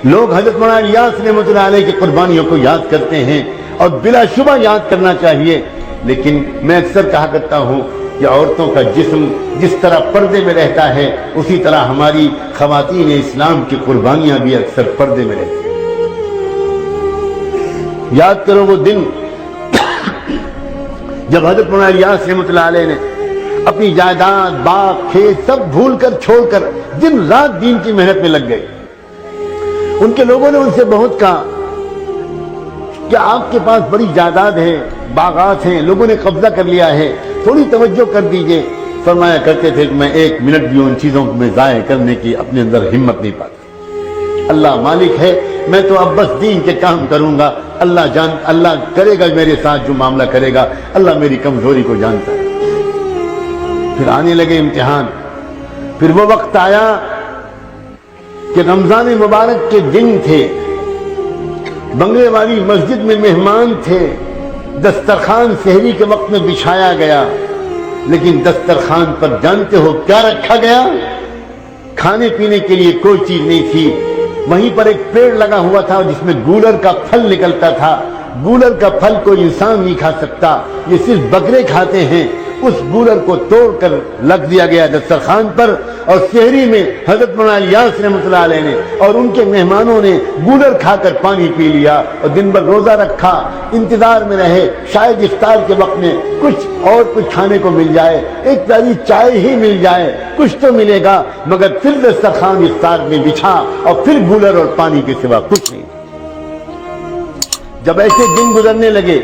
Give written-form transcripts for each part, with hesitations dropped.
لوگ حضرت مولانا الیاس رحمۃ اللہ علیہ کی قربانیوں کو یاد کرتے ہیں اور بلا شبہ یاد کرنا چاہیے، لیکن میں اکثر کہا کرتا ہوں کہ عورتوں کا جسم جس طرح پردے میں رہتا ہے اسی طرح ہماری خواتین اسلام کی قربانیاں بھی اکثر پردے میں رہتی ہیں۔ یاد کرو وہ دن جب حضرت مولانا الیاس رحمۃ اللہ علیہ نے اپنی جائیداد، باغ، کھیت سب بھول کر چھوڑ کر دن رات دین کی محنت میں لگ گئے۔ ان کے لوگوں نے ان سے بہت کہا کہ آپ کے پاس بڑی جائیداد ہے، باغات ہیں، لوگوں نے قبضہ کر لیا ہے، تھوڑی توجہ کر دیجئے۔ فرمایا کرتے تھے کہ میں ایک منٹ بھی ان چیزوں کو میں ضائع کرنے کی اپنے اندر ہمت نہیں پاتا۔ اللہ مالک ہے، میں تو اب بس دین کے کام کروں گا، اللہ کرے گا میرے ساتھ جو معاملہ کرے گا، اللہ میری کمزوری کو جانتا ہے۔ پھر آنے لگے امتحان، پھر وہ وقت آیا کہ رمضان مبارک کے دن تھے، بنگلے والی مسجد میں مہمان تھے، دسترخوان سحری کے وقت میں بچھایا گیا، لیکن دسترخوان پر جانتے ہو کیا رکھا گیا؟ کھانے پینے کے لیے کوئی چیز نہیں تھی۔ وہیں پر ایک پیڑ لگا ہوا تھا جس میں گولر کا پھل نکلتا تھا۔ گولر کا پھل کوئی انسان نہیں کھا سکتا، یہ صرف بکرے کھاتے ہیں۔ اس گولر کو توڑ کر لگ دیا گیا دسترخوان پر، اور سحری میں حضرت مولانا الیاس رحمۃ اللہ علیہ نے اور ان کے مہمانوں نے گولر کھا کر پانی پی لیا اور دن بھر روزہ رکھا، انتظار میں رہے شاید افطار کے وقت میں کچھ کھانے کو مل جائے، ایک پیالی چائے ہی مل جائے، کچھ تو ملے گا، مگر پھر دسترخوان افطار میں بچھا اور پھر گولر اور پانی کے سوا کچھ نہیں۔ جب ایسے دن گزرنے لگے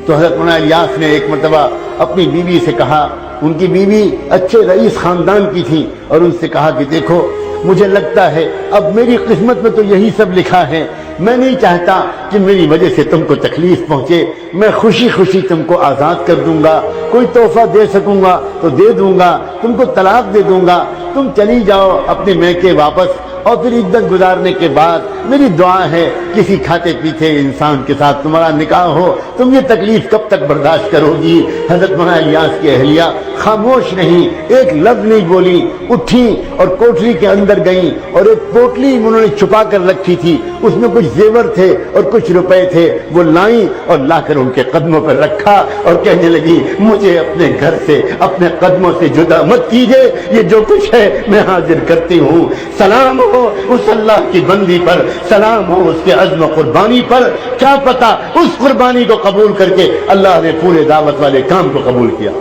تو حضرت مولانا الیاس نے ایک مرتبہ اپنی بیوی سے کہا، ان کی بیوی اچھے رئیس خاندان کی تھی، اور ان سے کہا کہ دیکھو مجھے لگتا ہے اب میری قسمت میں تو یہی سب لکھا ہے، میں نہیں چاہتا کہ میری وجہ سے تم کو تکلیف پہنچے، میں خوشی خوشی تم کو آزاد کر دوں گا، کوئی تحفہ دے سکوں گا تو دے دوں گا، تم کو طلاق دے دوں گا، تم چلی جاؤ اپنے میکے واپس، اور پھر عدت گزارنے کے بعد میری دعا ہے کسی کھاتے پیتے انسان کے ساتھ تمہارا نکاح ہو، تم یہ تکلیف کب تک برداشت کرو گی؟ حضرت مولانا الیاس کی اہلیہ خاموش نہیں، ایک لفظ نہیں بولی، اٹھی اور کوٹری کے اندر گئیں، اور ایک پوٹلی انہوں نے چھپا کر رکھی تھی، اس میں کچھ زیور تھے اور کچھ روپے تھے، وہ لائیں اور لا کر ان کے قدموں پر رکھا اور کہنے لگی مجھے اپنے گھر سے اپنے قدموں سے جدا مت کیجئے، یہ جو کچھ ہے میں حاضر کرتی ہوں، سلام ہو اس اللہ کی بندی پر، سلام ہو اس کے عزم و قربانی پر، کیا پتا اس قربانی کو قبول کر کے اللہ نے پورے دعوت والے کام کو قبول کیا۔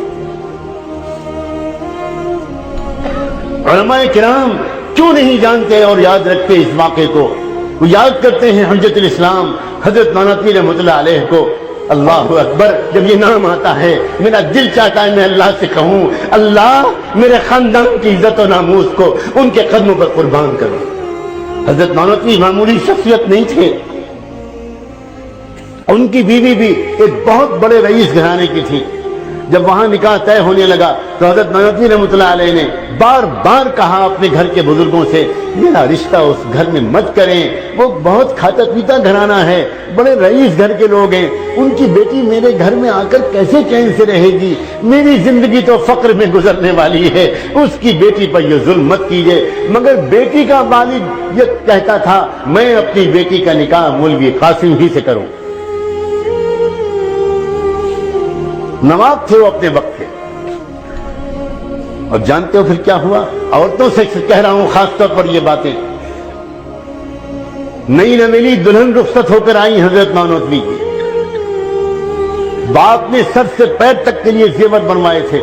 علماء کرام کیوں نہیں جانتے اور یاد رکھتے اس واقعے کو؟ وہ یاد کرتے ہیں حجت الاسلام حضرت نانوتوی رحمۃ اللہ علیہ کو۔ اللہ اکبر، جب یہ نام آتا ہے میرا دل چاہتا ہے میں اللہ سے کہوں اللہ میرے خاندان کی عزت و ناموس کو ان کے قدموں پر قربان کرو۔ حضرت نانوتوی معمولی شخصیت نہیں تھے، ان کی بیوی بھی ایک بہت بڑے رئیس گھرانے کی تھی۔ جب وہاں نکاح طے ہونے لگا تو حضرت نانوتوی رحمۃ اللہ علیہ نے بار بار کہا اپنے گھر کے بزرگوں سے میرا رشتہ اس گھر میں مت کریں، وہ بہت کھاتا پیتا گھرانہ ہے، بڑے رئیس گھر کے لوگ ہیں، ان کی بیٹی میرے گھر میں آ کر کیسے چین سے رہے گی؟ میری زندگی تو فقر میں گزرنے والی ہے، اس کی بیٹی پر یہ ظلم مت کیجیے۔ مگر بیٹی کا والد یہ کہتا تھا میں اپنی بیٹی کا نکاح مولوی قاسم ہی سے کروں۔ نواب تھے وہ اپنے وقت کے، اور جانتے ہو پھر کیا ہوا؟ عورتوں سے کہہ رہا ہوں خاص طور پر یہ باتیں، نئی نویلی دلہن رخصت ہو کر آئی حضرت نانوتوی کی، باپ نے سر سے پیر تک کے لیے زیور بنوائے تھے،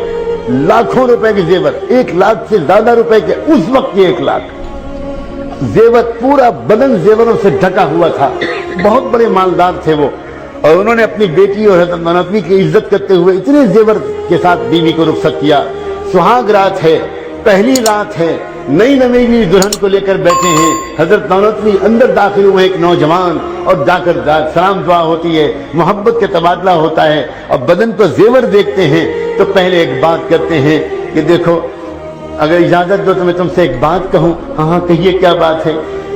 لاکھوں روپے کے زیور، 1 لاکھ سے زیادہ روپے کے، اس وقت کے 1 لاکھ زیور، پورا بدن زیوروں سے ڈھکا ہوا تھا، بہت بڑے مالدار تھے وہ، اور انہوں نے اپنی بیٹی اور حضرت نانوتوی کی عزت کرتے ہوئے اتنے زیور کے ساتھ بیوی کو رخصت کیا۔ سہاگ رات ہے، پہلی رات ہے، نئی نویلی دلہن کو لے کر بیٹھے ہیں، حضرت نانوتوی اندر داخل ہوئے ایک نوجوان، اور جا کر سلام دعا ہوتی ہے، محبت کا تبادلہ ہوتا ہے، اور بدن پر زیور دیکھتے ہیں تو پہلے ایک بات کرتے ہیں کہ دیکھو اگر اجازت دو تو میں تم سے ایک بات کہوں۔ ہاں کہیے کیا بات ہے؟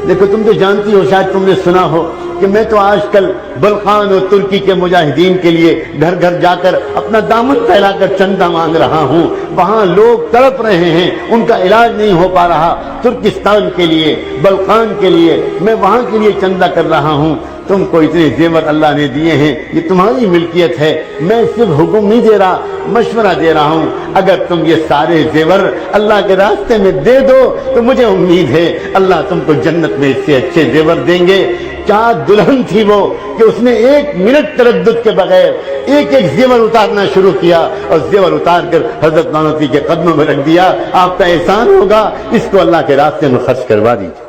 دیکھو تم تو جانتی ہو، شاید تم نے سنا ہو کہ میں تو آج کل بلقان اور ترکی کے مجاہدین کے لیے گھر گھر جا کر اپنا دامن پھیلا کر چندہ مانگ رہا ہوں۔ وہاں لوگ تڑپ رہے ہیں، ان کا علاج نہیں ہو پا رہا، ترکستان کے لیے، بلقان کے لیے میں وہاں کے لیے چندہ کر رہا ہوں۔ تم کو اتنے زیور اللہ نے دیے ہیں، یہ تمہاری ملکیت ہے، میں صرف حکم نہیں دے رہا، مشورہ دے رہا ہوں۔ اگر تم یہ سارے زیور اللہ کے راستے میں دے دو تو مجھے امید ہے اللہ تم کو جنت میں اس سے اچھے زیور دیں گے۔ کیا دلہن تھی وہ کہ اس نے 1 منٹ تردد کے بغیر ایک ایک زیور اتارنا شروع کیا اور زیور اتار کر حضرت نانوتی کے قدموں میں رکھ دیا۔ آپ کا احسان ہوگا، اس کو اللہ کے راستے میں خرچ کروا دیجیے۔